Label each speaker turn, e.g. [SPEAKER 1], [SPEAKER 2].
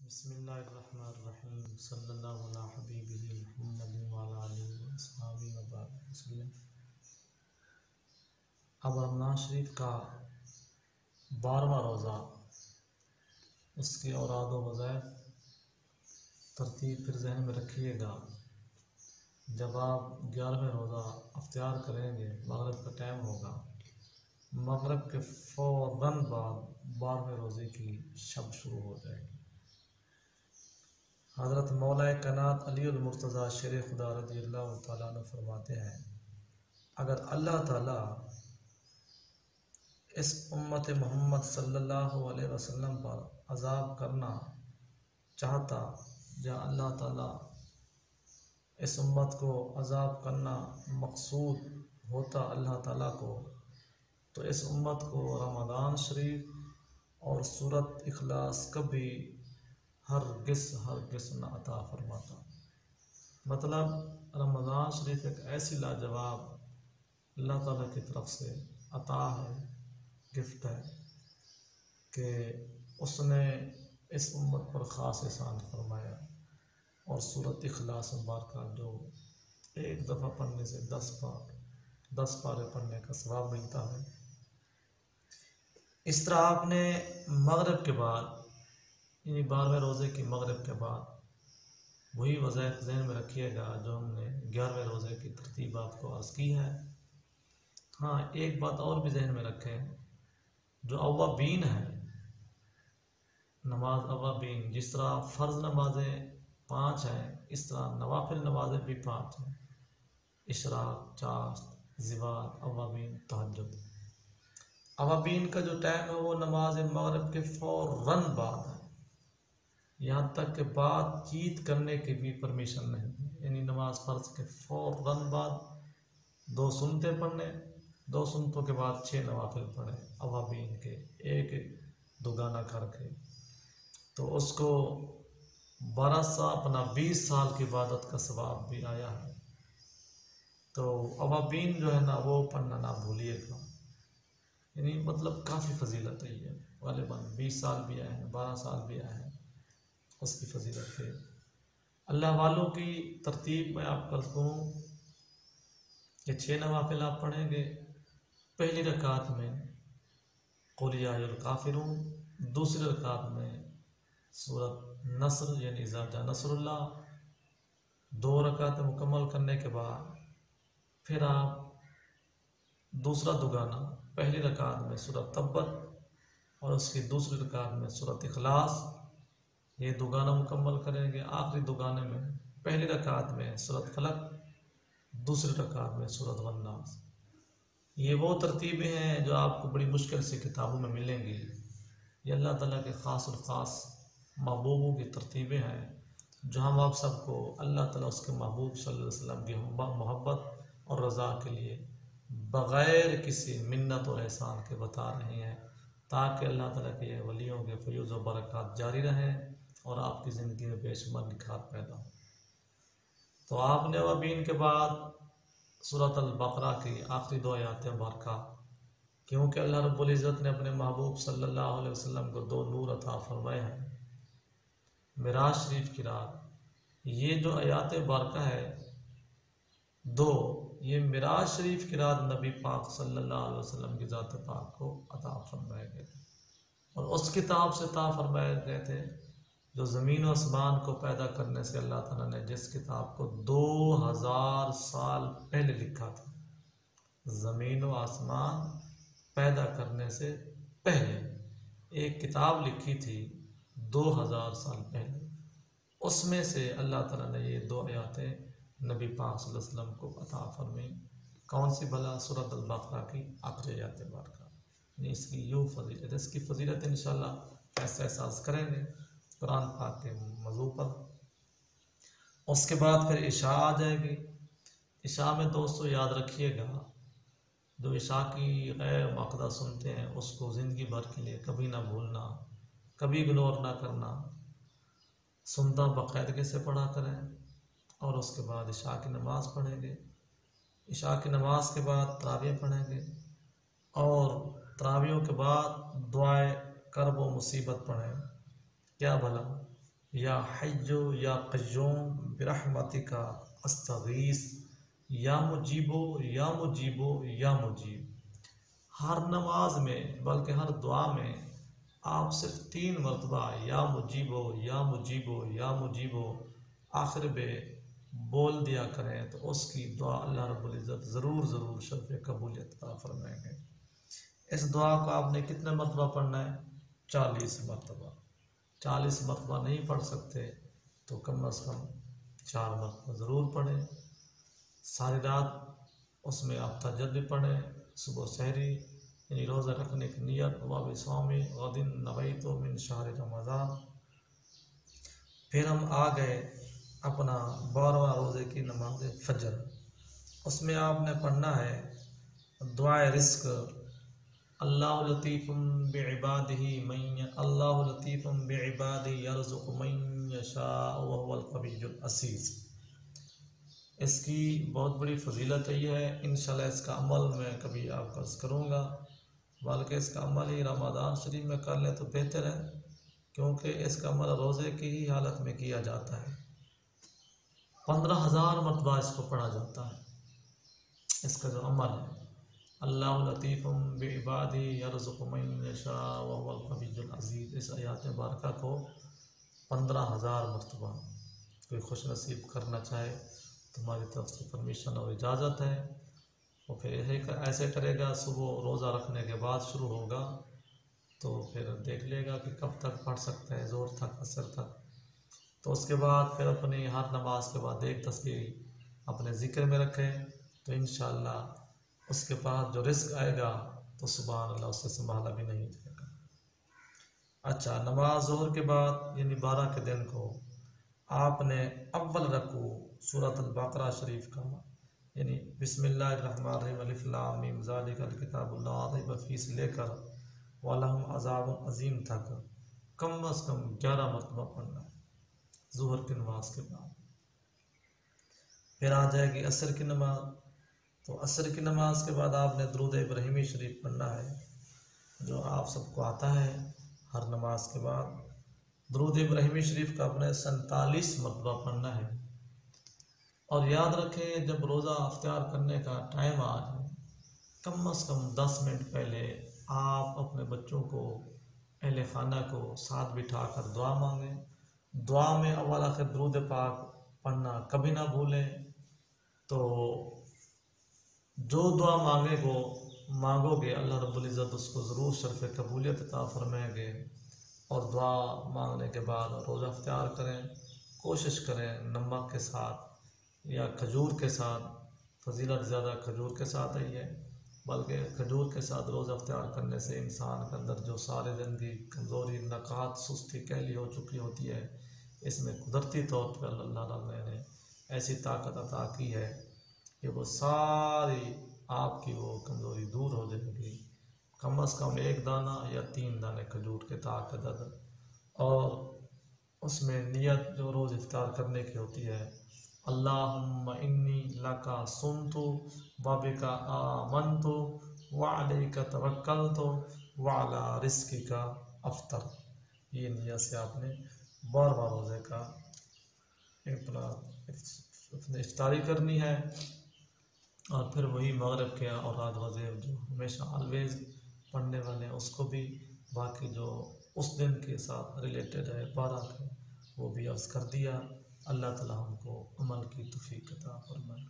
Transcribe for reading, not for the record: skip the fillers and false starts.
[SPEAKER 1] बिस्मिल्लाहिर्रहमानिर्रहीम सल्लल्लाहु अला हबीबिही मुहम्मदिन व अला आलिहि व अस्हाबिहि व बारिक वसल्लम। अब रमज़ान शरीफ का 12वां रोज़ा, उसकी औराद व वज़ाइफ तरतीब फिर जहन में रखिएगा। जब आप 11वें रोज़ा अख्तियार करेंगे, मगरिब का टाइम होगा, मगरिब के फ़ौरन बाद 12वें रोज़े की शब शुरू हो जाएगी। हज़रत मौलाए कायनात अली मुर्तज़ा शेर खुदा रज़ियल्लाहु तआला अन्हु फरमाते हैं, अगर अल्लाह ताला इस उम्मत मोहम्मद सल्लल्लाहु अलैहि वसल्लम पर अज़ाब करना चाहता, या अल्लाह ताला इस उम्मत को अज़ाब करना मकसूद होता अल्लाह ताला को, तो इस उम्मत को रमज़ान शरीफ और सूरत इखलास कभी हरगिज़ न अता फरमाता। मतलब रमज़ान शरीफ एक ऐसी लाजवाब अल्लाह ताला की तरफ से अता है, गिफ्ट है, कि उसने इस उम्मत पर ख़ास एहसान फरमाया। और सूरत इखलास मुबारक जो एक दफ़ा पढ़ने से 10 पारे पढ़ने का सवाब मिलता है। इस तरह आपने मगरिब के बाद, यानी 12वें रोज़े की मगरिब के बाद, वही वज़ाइफ ज़हन में रखिएगा जो हमने 11वें रोज़े की तरतीब आपको अर्ज़ की है। हाँ, एक बात और भी ज़हन में रखें, जो अव्वाबीन है, नमाज अव्वाबीन, जिस तरह फ़र्ज़ नमाजें 5 हैं, इस तरह नवाफिल नमाजें भी 5 हैं। इशराक, चाश्त, ज़िवाल, अव्वाबीन, तहज्जुद। अव्वाबीन का जो टाइम है वो नमाज मगरिब के फ़ौरन बाद है, यहाँ तक कि बातचीत करने की भी परमिशन नहीं है। यानी नमाज फ़र्ज के फ़ौरन बाद 2 सुन्नतें पढ़ने, 2 सुन्नतों के बाद 6 नवाफिल पढ़े अवाबीन के, एक दुगाना करके, तो उसको 12 साल अपना 20 साल की इबादत का सवाब भी आया है। तो अवाबीन जो है ना, वो पढ़ना ना भूलिएगा। यानी मतलब काफ़ी फजीलत है ये, गालिबन 20 साल भी आए हैं, 12 साल भी आए हैं, उसकी फजीलत है। अल्लाह वालों की तरतीब में आप कर दूँ कि 6 नवाफिल आप पढ़ेंगे। पहली रकात में कुल या अय्युहल काफिरून, दूसरी रकात में सूरत नस्र यानी इज़ा जा नस्रुल्लाह, 2 रकातें मुकम्मल करने के बाद फिर आप दूसरा दुगाना, पहली रकात में सूरत तब्बत और उसकी दूसरी रकात में सूरत इखलास, ये दुगाना मुकम्मल करेंगे। आखिरी दुगाने में पहली रकात में सूरत फलक, दूसरी रकात में सूरत वन्नास। ये वो तरतीबें हैं जो आपको बड़ी मुश्किल से किताबों में मिलेंगी। ये अल्लाह ताला के ख़ास और ख़ास महबूबों की तरतीबें हैं, जो हम आप सबको अल्लाह ताला उसके महबूब सल्लल्लाहु अलैहि वसल्लम की मोहब्बत और रज़ा के लिए बग़ैर किसी मिन्नत और एहसान के बता रहे हैं, ताकि अल्लाह ताला के वलियों के फ़यूज़ व बरक़ात जारी रहें और आपकी ज़िंदगी में बेशुमार निखार पैदा हो। तो आपने अवाबीन के बाद सूरत अल-बक़रा की आखिरी 2 आयतें मुबारका, क्योंकि अल्लाह रब्बुल इज़्ज़त ने अपने महबूब सल्लल्लाहु अलैहि वसल्लम को 2 नूर अता फरमाए हैं मिराज शरीफ की रात। ये जो आयत मुबारका है 2, ये मिराज शरीफ की रात नबी पाक सल्लल्लाहु अलैहि वसल्लम की ज़ात पाक को अता फरमाए गए थे, और उस किताब से अता फरमाए गए थे जो ज़मीन और आसमान को पैदा करने से अल्लाह ताला ने जिस किताब को 2000 साल पहले लिखा था। ज़मीन और आसमान पैदा करने से पहले एक किताब लिखी थी 2000 साल पहले, उसमें से अल्लाह ताला ने ये 2 आयतें नबी पाक सल्लल्लाहु अलैहि वसल्लम को अता फरमाई। कौन सी भला? सूरत अल-बक़रा की आखिरी आयत मुबारका। इसकी यूँ फजीलत, इसकी फजीलत इंशाअल्लाह कैसे एहसास करेंगे कुरान पाक के मौजू पर। उसके बाद फिर इशा आ जाएगी। इशा में दोस्तों याद रखिएगा, जो इशा की गैर मुअक्कदा सुनते हैं उसको ज़िंदगी भर के लिए कभी ना भूलना, कभी इग्नोर ना करना, सुनता बाकायदगी से पढ़ा करें। और उसके बाद इशा की नमाज़ पढ़ेंगे। इशा की नमाज के बाद तरावियाँ पढ़ेंगे, और तरावियों के बाद दुआए कर्ब व मुसीबत पढ़ें। क्या भला या हय्यो या क़य्यूम बिरहमतिका अस्तगीस, या मुजीबो या मुजीबो या मुजीब। हर नमाज में बल्कि हर दुआ में आप सिर्फ 3 मरतबा या मुजीबो या मुजीबो या मुजीबो आखिर में बोल दिया करें, तो उसकी दुआ अल्लाह रब्बुल इज़्ज़त ज़रूर शर्फ़ कबूलियत अता फरमाएंगे। इस दुआ को आपने कितने मरतबा पढ़ना है? 40 मरतबा। 40 मरतबा नहीं पढ़ सकते तो कम अज़ कम 4 मरतबा ज़रूर पढ़ें। सारी रात उसमें आप तहज्जुद भी पढ़ें, सुबह सहरी यानी रोज़ा रखने की नियत, व बिस्वामी गदिन नवैतु मिन शहर रमज़ान। फिर हम आ गए अपना 12वां रोज़े की नमाज फजर। उसमें आपने पढ़ना है दुआए रिस्क, अल्लाहु लतीफ़ुम बिइबादिही अल्लाहु लतीफ़ुम बिइबादिही यरज़ुक़ु मन यशाअ व हुवल क़विय्युल अज़ीज़। इसकी बहुत बड़ी फजीलत है। इंशाल्लाह इसका अमल मैं कभी आपको अर्ज़ करूँगा, बल्कि इसका अमल ही रमज़ान शरीफ में कर लें तो बेहतर है, क्योंकि इसका अमल रोज़े की ही हालत में किया जाता है। 15,000 मरतबा इसको पढ़ा जाता है। इसका जो अमल है, अल्लाहु लतीफ़ुम बिइबादिही यरज़ुक़ु मन यशाअ व हुवल क़विय्युल अज़ीज़, इस आयत मुबारका को 15,000 मरतबा कोई खुश नसीब करना चाहे तो हमारी तरफ से परमिशन और इजाज़त है। और फिर ऐसे करेगा, सुबह रोज़ा रखने के बाद शुरू होगा तो फिर देख लेगा कि कब तक पढ़ सकते हैं, ज़ोर तक, असर तक। तो उसके बाद फिर अपनी हर नमाज के बाद एक तस्बीह अपने ज़िक्र में रखें, तो इंशाअल्लाह उसके पास जो रिस्क आएगा तो सुभान अल्लाह उससे संभाला भी नहीं जाएगा। अच्छा, नमाज ज़ोहर के बाद यानी 12 के दिन को आपने अव्वल रकू सूरत अल-बक़रा शरीफ का यानी बिस्मिल्लाहिर्रहमानिर्रहीम अलिफ लाम मीम ज़ालिकल किताबु ला रैब फीह से लेकर वलहुम अज़ाबुन अज़ीम तक कम अज़ कम 11 मरतबा पढ़ना है ज़ोहर की नमाज के बाद। फिर आ जाएगी असर की नमाज, तो असर की नमाज के बाद आपने दुरूद इब्राहिमी शरीफ पढ़ना है, जो आप सबको आता है। हर नमाज के बाद दुरूद इब्राहिमी शरीफ का अपने 47 मरतबा पढ़ना है। और याद रखें, जब रोज़ा अफ्तार करने का टाइम आ जाए, कम अज़ कम 10 मिनट पहले आप अपने बच्चों को, अहले खाना को साथ बिठा कर दुआ मांगें। दुआ में अव्वल आखिर दुरूद पाक पढ़ना कभी ना भूलें। तो जो दुआ मांगोगे अल्लाह रब्बुल इज़्ज़त उसको ज़रूर शर्फ़ कबूलियत अता फरमाएंगे। और दुआ मांगने के बाद रोज़ा अफ्तार करें। कोशिश करें नमक के साथ या खजूर के साथ, फजीलत ज़्यादा खजूर के साथ ही है, बल्कि खजूर के साथ रोज़ा अफ्तार करने से इंसान के अंदर जो सारे दिन की कमज़ोरी, नकात, सुस्ती, कैली हो चुकी होती है, इसमें कुदरती तौर पर अल्लाह ताला ने ऐसी ताकत अता की है कि वो सारी आपकी वो कमज़ोरी दूर हो जाएगी। कम अज़ कम 1 दाना या 3 दाने खजूर के ताकत, और उसमें नियत जो रोज़ इफ्तार करने की होती है, अल्लाहुम्मा इन्नी लका सुमतु व बिका आमनतु व अलैका तवक्कलतु व अला रिज़्क़िका अफ्तर। ये नियत से आपने 12 रोज़े का अपने इफ्तारी करनी है। और फिर वही मगरिब के और रात वज़े जो हमेशा ऑलवेज़ पढ़ने वाले हैं उसको भी, बाकी जो उस दिन के साथ रिलेटेड है 12 के, वो भी अर्ज़ कर दिया। अल्लाह ताला हमको अमल की तौफ़ीक़ अता फरमाए।